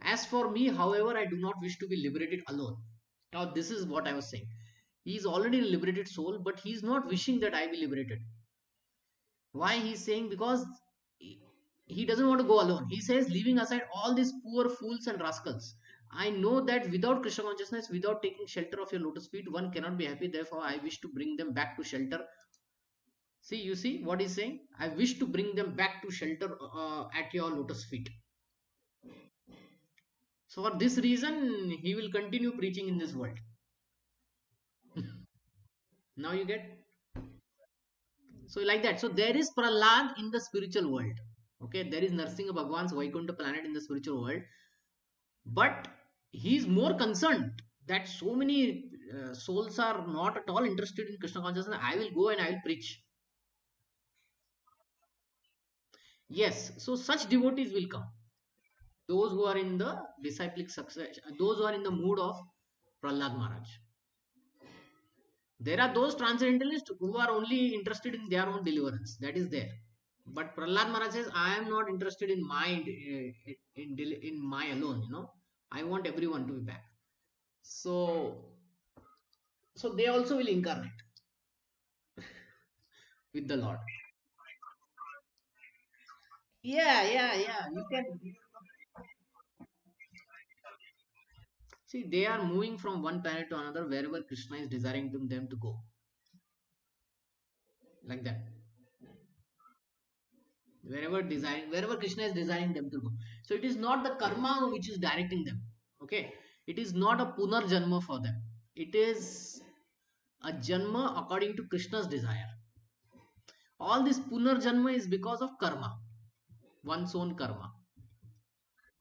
[SPEAKER 1] As for me, however, I do not wish to be liberated alone. Now, this is what I was saying. He is already a liberated soul, but he is not wishing that I be liberated. Why he's saying? Because he doesn't want to go alone. He says, leaving aside all these poor fools and rascals, I know that without Krishna consciousness, without taking shelter of your lotus feet, one cannot be happy. Therefore, I wish to bring them back to shelter. See, you see what he's saying? I wish to bring them back to shelter at your lotus feet. So, for this reason, he will continue preaching in this world. Now you get? So, like that. So, there is Prahlad in the spiritual world. Okay, there is Narsinga Bhagwan's Vaikuntha planet in the spiritual world. But he is more concerned that so many souls are not at all interested in Krishna consciousness. I will go and I will preach. Yes, so such devotees will come. Those who are in the disciplic success, those who are in the mood of Prahlad Maharaj. There are those transcendentalists who are only interested in their own deliverance. That is there. But Prahlad Maharaj says, I am not interested in in my alone. I want everyone to be back. So they also will incarnate with the Lord. Yeah. You can see they are moving from one planet to another wherever Krishna is desiring them to go. Like that. Wherever Krishna is desiring them to go. So it is not the karma which is directing them. Okay. It is not a punar janma for them. It is a janma according to Krishna's desire. All this punar janma is because of karma, one's own karma.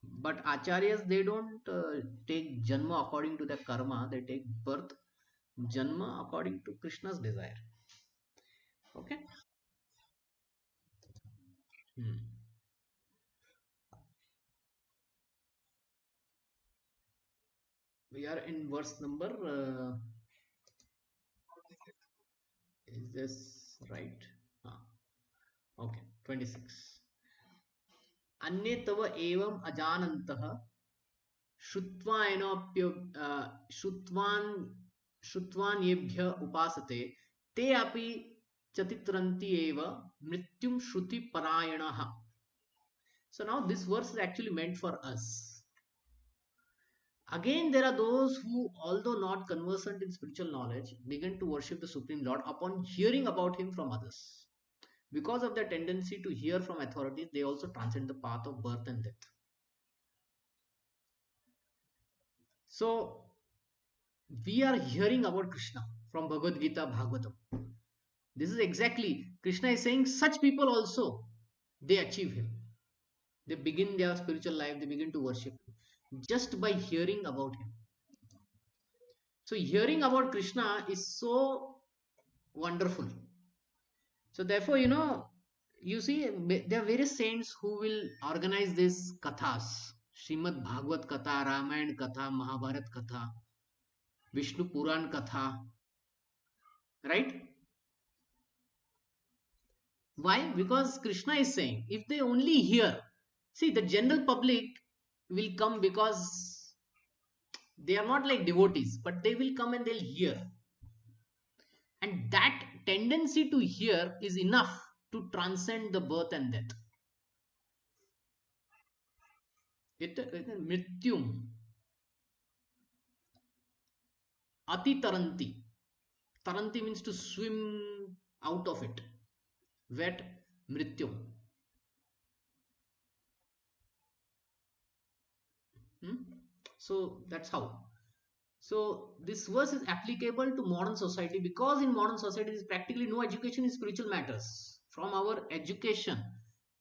[SPEAKER 1] But acharyas, they don't take janma according to their karma, they take birth janma according to Krishna's desire. Okay. Hmm. We are in verse number, is this right? Ah, okay, 26. अन्ये तव एवं अजानन्तः श्रुत्वायनोप्य श्रुत्वान् श्रुत्वान्येभ्य उपासते ते अपि चतित्रन्ति एव मृत्युम श्रुति परायणः. So now this verse is actually meant for us. Again, there are those who, although not conversant in spiritual knowledge, begin to worship the Supreme Lord upon hearing about him from others. Because of their tendency to hear from authorities, they also transcend the path of birth and death. So we are hearing about Krishna from Bhagavad Gita, Bhagavatam. This is exactly Krishna is saying such people also they achieve him. They begin their spiritual life, they begin to worship him just by hearing about him. So hearing about Krishna is so wonderful. So therefore, you see, there are various saints who will organize these kathas. Srimad Bhagavad Katha, Ramayana Katha, Mahabharat Katha, Vishnu Puran Katha, right? Why? Because Krishna is saying, if they only hear, see, the general public will come because they are not like devotees, but they will come and they'll hear. And that tendency to hear is enough to transcend the birth and death. Mrityum, ati taranti. Taranti means to swim out of it. Wet, mrityum. Hmm? So that's how. So this verse is applicable to modern society because in modern society there is practically no education in spiritual matters. From our education,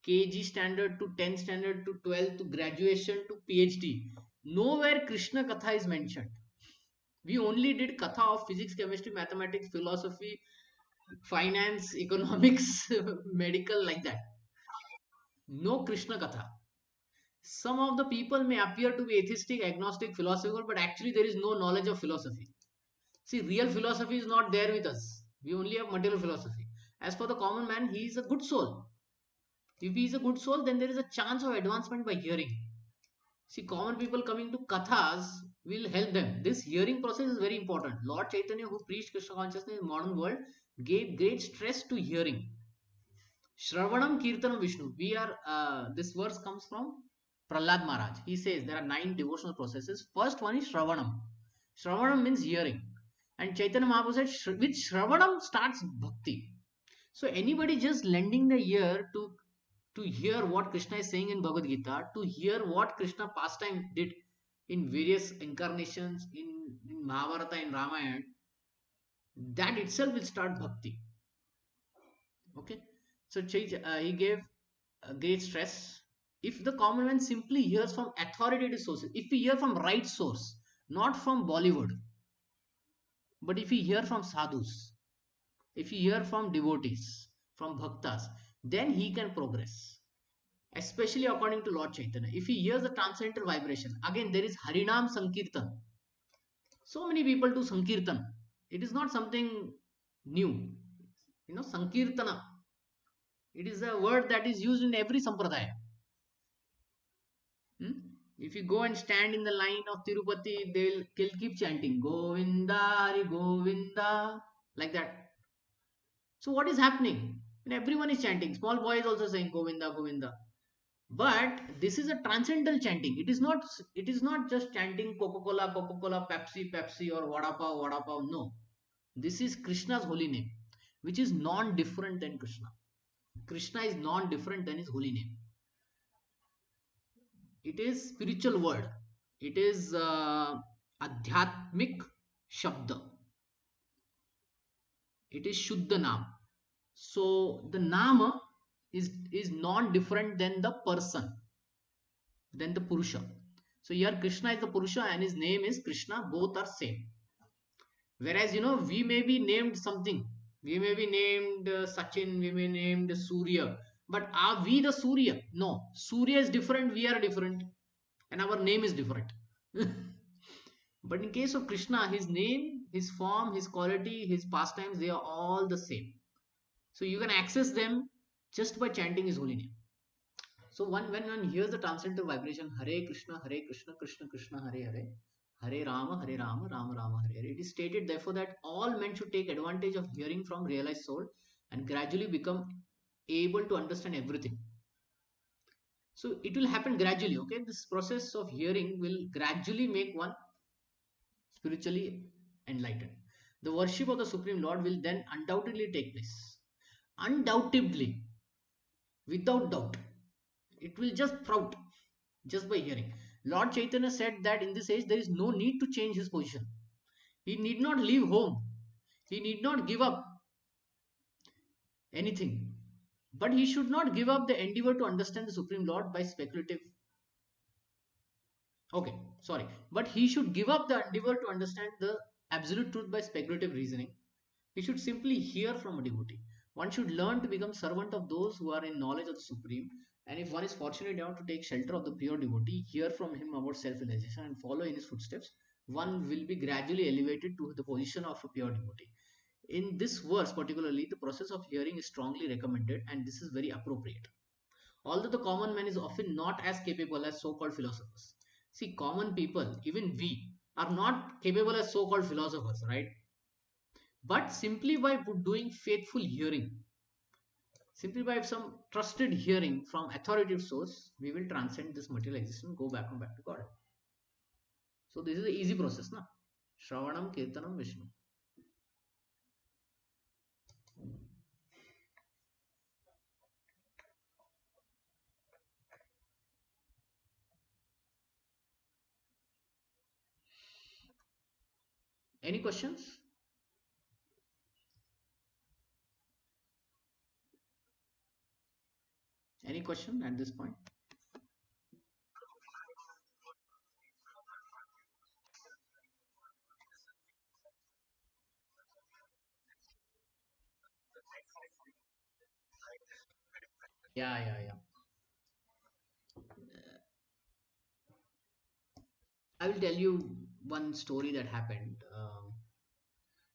[SPEAKER 1] KG standard to 10th standard to 12th to graduation to PhD, nowhere Krishna Katha is mentioned. We only did Katha of physics, chemistry, mathematics, philosophy, finance, economics, medical, like that. No Krishna Katha. Some of the people may appear to be atheistic, agnostic, philosophical, but actually there is no knowledge of philosophy. See, real philosophy is not there with us. We only have material philosophy. As for the common man, he is a good soul. If he is a good soul, then there is a chance of advancement by hearing. See, common people coming to kathas will help them. This hearing process is very important. Lord Chaitanya, who preached Krishna consciousness in the modern world, gave great stress to hearing. Shravanam Kirtanam Vishnu. This verse comes from Prahlad Maharaj. He says there are 9 devotional processes. First one is Shravanam. Shravanam means hearing. And Chaitanya Mahaprabhu said, with Shravanam starts bhakti. So anybody just lending the ear to hear what Krishna is saying in Bhagavad Gita, to hear what Krishna pastime did in various incarnations in Mahabharata and Ramayana, that itself will start bhakti. Okay, so he gave great stress. If the common man simply hears from authoritative sources, if we hear from right source, not from Bollywood, but if we hear from sadhus, if you hear from devotees, from bhaktas, then he can progress. Especially according to Lord Chaitanya. If he hears the transcendental vibration, again there is Harinam Sankirtan. So many people do Sankirtan. It is not something new. Sankirtana. It is a word that is used in every sampradaya. Hmm? If you go and stand in the line of Tirupati, they'll keep chanting Govinda, Hari Govinda, like that. So what is happening? And everyone is chanting. Small boy is also saying Govinda, Govinda. But this is a transcendental chanting. It is not just chanting Coca-Cola, Coca-Cola, Pepsi, Pepsi, or Vada Pav, Vada Pav. No. This is Krishna's holy name, which is non-different than Krishna. Krishna is non-different than his holy name. It is spiritual word. It is Adhyatmik Shabda. It is Shuddha Nam. So the Nama is non-different than the person, than the Purusha. So here Krishna is the Purusha and his name is Krishna. Both are same. Whereas we may be named something. We may be named Sachin. We may be named Surya. But are we the Surya? No. Surya is different. We are different, and our name is different. But in case of Krishna, his name, his form, his quality, his pastimes, they are all the same. So you can access them just by chanting his holy name. So when one hears the transcendental vibration, Hare Krishna, Krishna Krishna, Hare Hare, Hare Rama, Rama Rama, Hare Hare, it is stated therefore that all men should take advantage of hearing from realized soul and gradually become able to understand everything. So it will happen gradually, okay? This process of hearing will gradually make one spiritually enlightened. The worship of the Supreme Lord will then undoubtedly take place. undoubtedly, without doubt, it will just sprout just by hearing. Lord Chaitanya said that in this age there is no need to change his position. He need not leave home. He need not give up anything. But he should not give up the endeavor to understand the Supreme Lord by speculative. Okay, sorry. But he should give up the endeavor to understand the absolute truth by speculative reasoning. He should simply hear from a devotee. One should learn to become servant of those who are in knowledge of the Supreme. And if one is fortunate enough to take shelter of the pure devotee, hear from him about self-realization and follow in his footsteps, one will be gradually elevated to the position of a pure devotee. In this verse, particularly, the process of hearing is strongly recommended, and this is very appropriate. Although the common man is often not as capable as so called philosophers. See, common people, even we, are not capable as so called philosophers, right? But simply by doing faithful hearing, simply by some trusted hearing from authoritative source, we will transcend this material existence, go back and back to God. So this is the easy process, na? Shravanam, Kirtanam, Vishnu. Any questions? Any question at this point? Yeah. I will tell you one story that happened.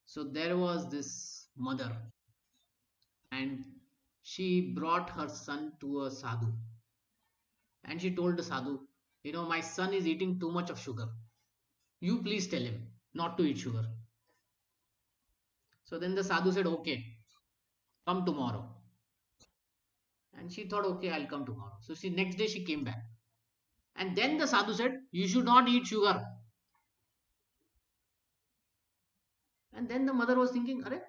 [SPEAKER 1] So there was this mother, and she brought her son to a sadhu, and she told the sadhu, my son is eating too much of sugar. You please tell him not to eat sugar. So then the sadhu said, okay, come tomorrow. And she thought, okay, I'll come tomorrow. So she next day she came back. And then the sadhu said, you should not eat sugar. And then the mother was thinking, Are,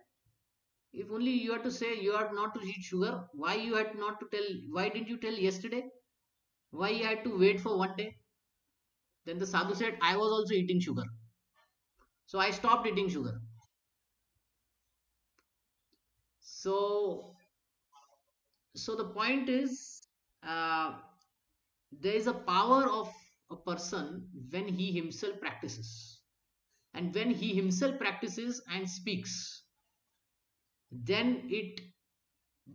[SPEAKER 1] if only you had to say you are not to eat sugar, why you had not to tell, why didn't you tell yesterday? Why you had to wait for one day? Then the sadhu said, I was also eating sugar. So I stopped eating sugar. So, so the point is, uh, there is a power of a person when he himself practices. And when he himself practices and speaks, then it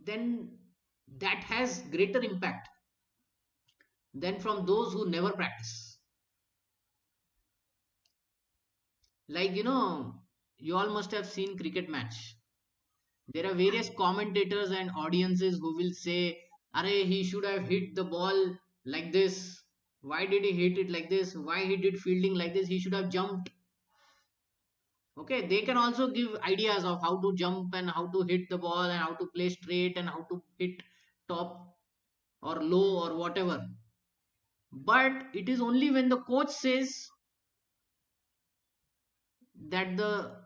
[SPEAKER 1] then that has greater impact than from those who never practice. Like you all must have seen cricket match. There are various commentators and audiences who will say, "Are he should have hit the ball like this. Why did he hit it like this? Why he did fielding like this? He should have jumped." Okay, they can also give ideas of how to jump and how to hit the ball and how to play straight and how to hit top or low or whatever. But it is only when the coach says that the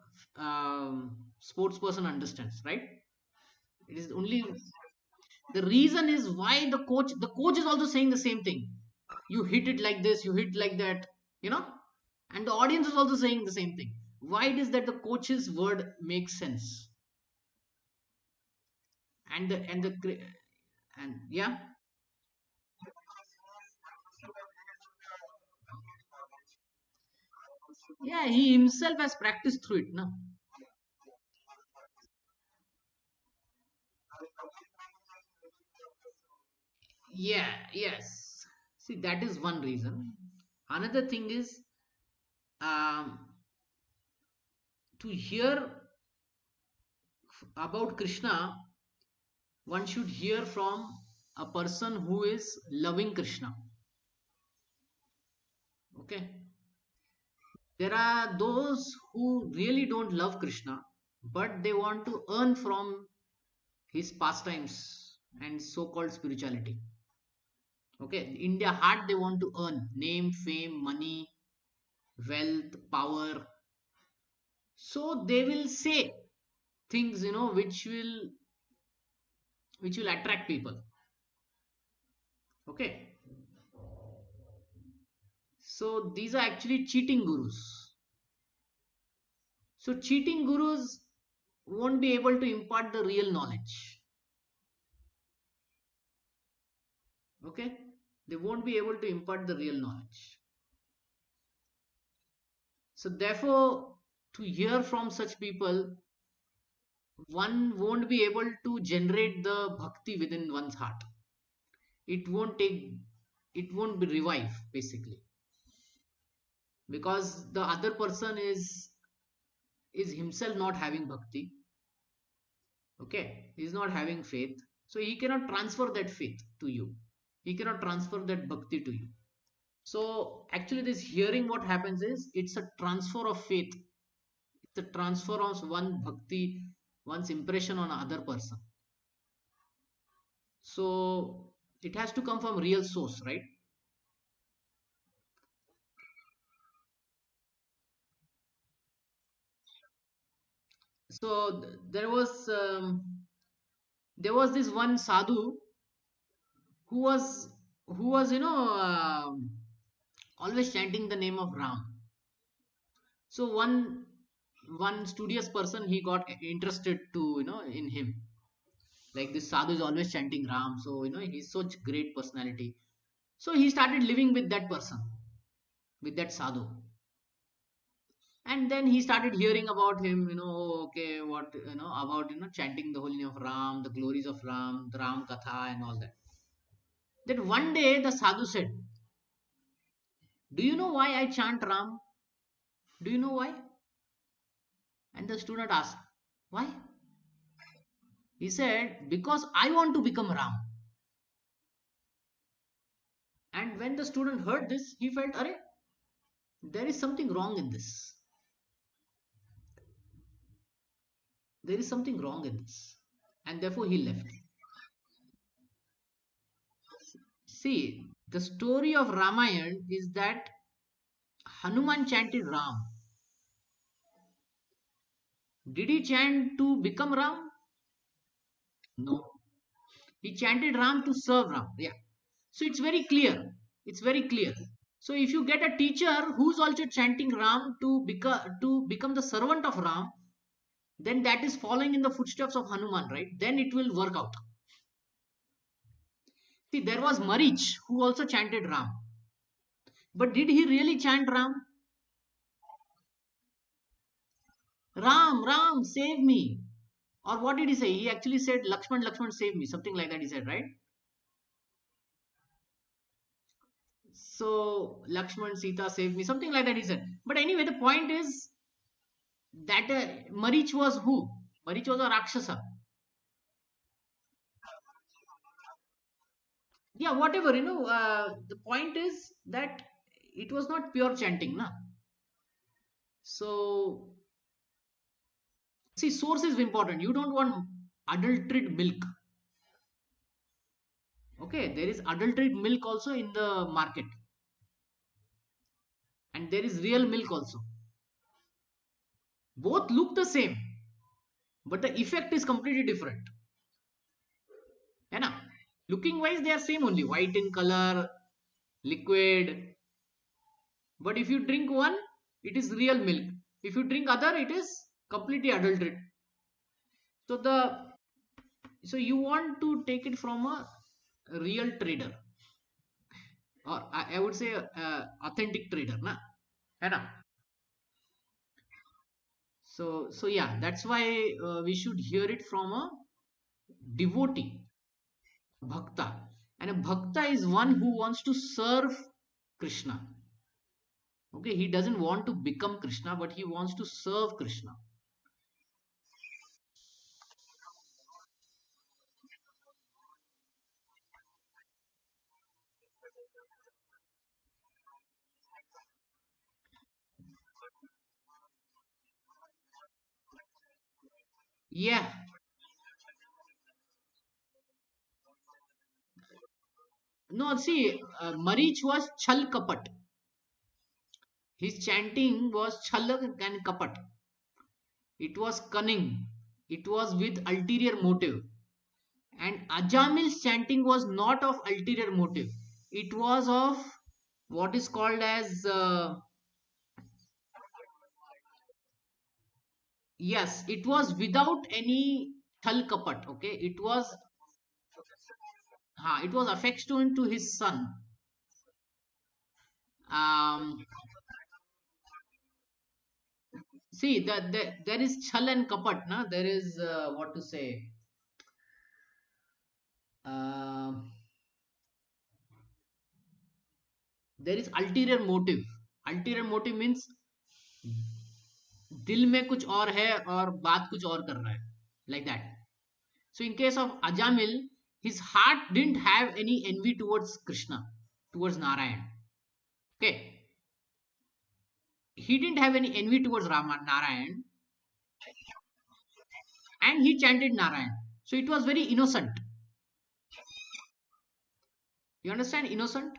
[SPEAKER 1] sports person understands, right? It is only the reason is why the coach is also saying the same thing. You hit it like this, you hit like that, you know, and the audience is also saying the same thing. Why it is that the coach's word makes sense and yeah. Yeah, he himself has practiced through it, no? Yeah, yes. See, that is one reason. Another thing is um, to hear about Krishna, one should hear from a person who is loving Krishna. Okay. There are those who really don't love Krishna, but they want to earn from his pastimes and so called spirituality. Okay. In their heart, they want to earn name, fame, money, wealth, power. So they will say things, which will which will attract people. Okay, so these are actually cheating gurus. So cheating gurus won't be able to impart the real knowledge. Okay, they won't be able to impart the real knowledge. So therefore, to hear from such people, one won't be able to generate the bhakti within one's heart. It won't take, it won't be revive basically, because the other person is himself not having bhakti. Okay, he's not having faith, so he cannot transfer that faith to you. He cannot transfer that bhakti to you. So actually, this hearing, what happens is it's a transfer of faith. It's a transfer of one bhakti, one's impression on other person. So it has to come from real source, right? So there was this one sadhu who was always chanting the name of Ram. So one studious person, he got interested to in him. Like, this sadhu is always chanting Ram, so he's such great personality. So he started living with that person, with that sadhu. And then he started hearing about him, oh, okay, what about chanting the holy name of Ram, the glories of Ram, the Ram Katha and all that. Then one day the sadhu said, "Do you know why I chant Ram? Do you know why?" And the student asked, "Why?" He said, "Because I want to become Ram." And when the student heard this, he felt, "Arey, there is something wrong in this. There is something wrong in this." And therefore he left. See, the story of Ramayana is that Hanuman chanted Ram. Did he chant to become Ram? No. He chanted Ram to serve Ram. Yeah. So it's very clear. It's very clear. So if you get a teacher who's also chanting Ram to become the servant of Ram, then that is following in the footsteps of Hanuman, right? Then it will work out. See, there was Marich who also chanted Ram. But did he really chant Ram? Ram, Ram, save me. Or what did he say? He actually said, Lakshman, Lakshman, save me. Something like that he said, right? So, Lakshman, Sita, save me. Something like that he said. But anyway, the point is that Marich was who? Marich was a Rakshasa. Yeah, whatever, the point is that it was not pure chanting, na. So, see, source is important. You don't want adulterated milk. Okay, there is adulterated milk also in the market, and there is real milk also. Both look the same, but the effect is completely different. है ना? Looking wise, they are same only, white in color, liquid. But if you drink one, it is real milk. If you drink other, it is completely adulterated. So you want to take it from a real trader, or I would say authentic trader, na, है ना? So yeah, that's why we should hear it from a devotee, bhakta, and a bhakta is one who wants to serve Krishna. Okay, he doesn't want to become Krishna, but he wants to serve Krishna. Yeah, no, see, Marich was Chal Kapat. His chanting was Chalak and Kapat. It was cunning. It was with ulterior motive. And Ajamil's chanting was not of ulterior motive. It was of what is called as yes, it was without any thal kapat. Okay, it was affection to his son. Um, See that there is chal and kapat. Na, there is what to say. Uh, there is ulterior motive. Ulterior motive means दिल में कुछ और है और बात कुछ और कर रहा है, like that. So in case of Ajamil, his heart didn't have any envy towards Krishna, towards Narayan. Okay, he didn't have any envy towards Narayan, and he chanted Narayan. So it was very innocent. You understand innocent?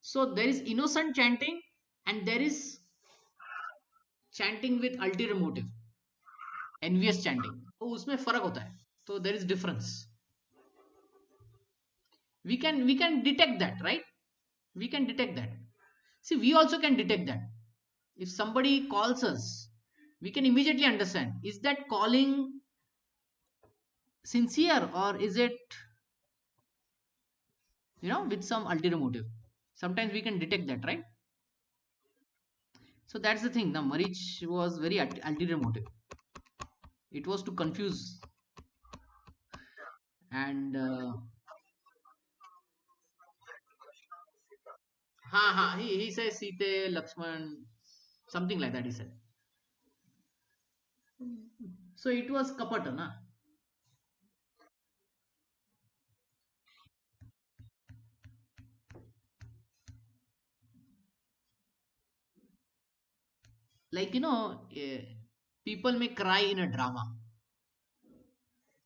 [SPEAKER 1] So there is innocent chanting, and there is chanting with ulterior motive, envious chanting. तो उसमें फर्क होता है. So there is difference. We can detect that, right? We can detect that. See, we also can detect that. If somebody calls us, we can immediately understand, is that calling sincere, or is it, with some ulterior motive? Sometimes we can detect that, right? So that's the thing. Now, Marich was very ulterior motive. It was to confuse. And he says Sita, Lakshman, something like that. He said. So it was kapata, na? Like people may cry in a drama.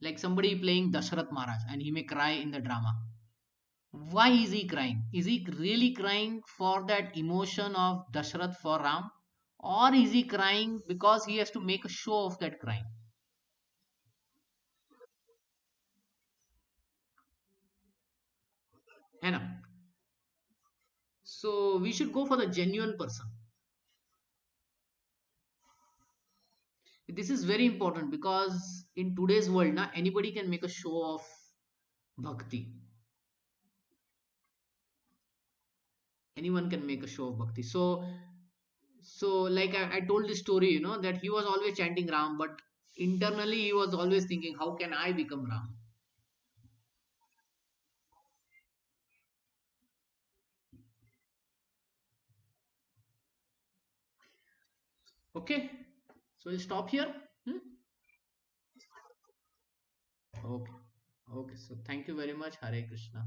[SPEAKER 1] Like somebody playing Dashrath Maharaj, and he may cry in the drama. Why is he crying? Is he really crying for that emotion of Dashrath for Ram? Or is he crying because he has to make a show of that crying? है ना? So we should go for the genuine person. This is very important because in today's world, na, anybody can make a show of bhakti. Anyone can make a show of bhakti. So like I told this story, that he was always chanting Ram, but internally he was always thinking, how can I become Ram? Okay, so we'll stop here. Hmm? Okay. Okay. So thank you very much. Hare Krishna.